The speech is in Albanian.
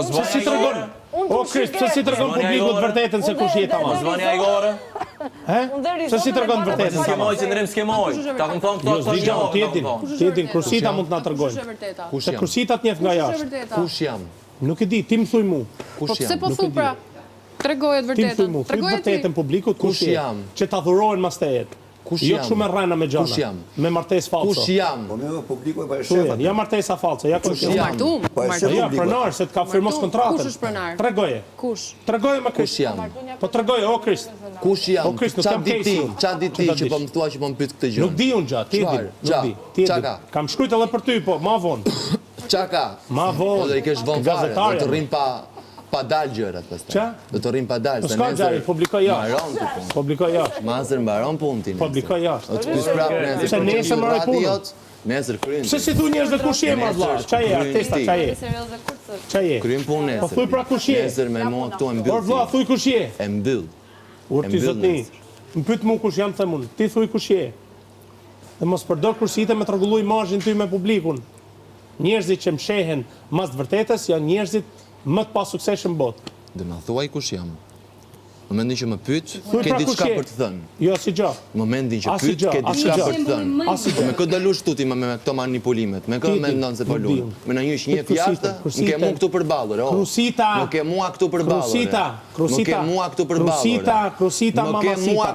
Si tregon? O Krist, pse si tregon publikut vërtetën se kush je tamam? Zvani ai gore. Pse si tregon vërtetën? Skemoj, qëndrim skemoj. Ta kum thon këto Ti din, Krusita mund të na tregojnë. Se Krusitat njeh nga jashtë. Kush jam? Nuk e di, ti më thuj mu. Kush Pse jam? po thu pra? Tregoje Ti më thuj mu, thuj vërtetën publikut kush je. Që ta dhurohen mas tejet. Kush Jo jam? kështu me rrena me gjana. Kush jam? Me martesë falso. Kush jam? Po me publiku e pa e Thuaj, shef. ja martesa falso, ja kush jam? Martu. Ja, pronar, se të ka firmos kontratën. Kush është pronar? Tregoje. Kush? Tregoje me Kush Krist. jam? Po tregoje, o Krist. Kush jam? Po Krist, nuk kam Çfarë di ti? case unë. Çfarë di ti Çfarë që dish? po më thua që po më pyet këtë gjë? Nuk di unë gjatë, ti e din. Nuk di. Ti e Çaka? din. Kam shkruajt edhe për ty, po, ma vonë. Çaka? Ma Po vonë. do i kesh vënë fare, do të Gazetarja. rrim pa dal gjërat pastaj. Qa? Do të rrim pa dal. Po s'ka gjari, publikoj jashtë. Mbaron ti punë. Publikoj jashtë. Mazër mbaron punë ti. Publikoj jashtë. Do të pyes prapë nesër. Se nesër mbaroj punën. Nesër kryen. Pse si thu njerëz dhe kush je ma vlla? Qa je, artista, qa je? Qa je? Kryen punë nesër. Po thuj pra kush je? Nesër me mua këtu e Por mbyll. vlla, thuj kush je? E mbyll. Urti mbyll zotni. Më pyet mu kush jam them unë. Ti thuj kush je? Dhe mos përdor kursite me t'rregulluj imazhin ty me publikun. Njerëzit që mshehen mas të vërtetës janë njerëzit më të pasukseshëm botë. Dhe ma thuaj kush jam. Në momentin që më pyet, Thuj ke pra diçka kush je? për të thënë. Jo si gjë. Në momentin që Asi pyet, gjë, ke asi diçka gjë. për të thënë. Asi gjë. Me këtë dalu shtu ti me këto manipulimet, me Ti këtë di, mendon se po nuk luan. di unë. Me në një njeh jashtë, nuk e mua këtu përballur, oh. Krusita. Nuk e mua këtu përballur. Krusita, Nuk e mua këtu përballur. Krusita, Nuk e mamacita. mua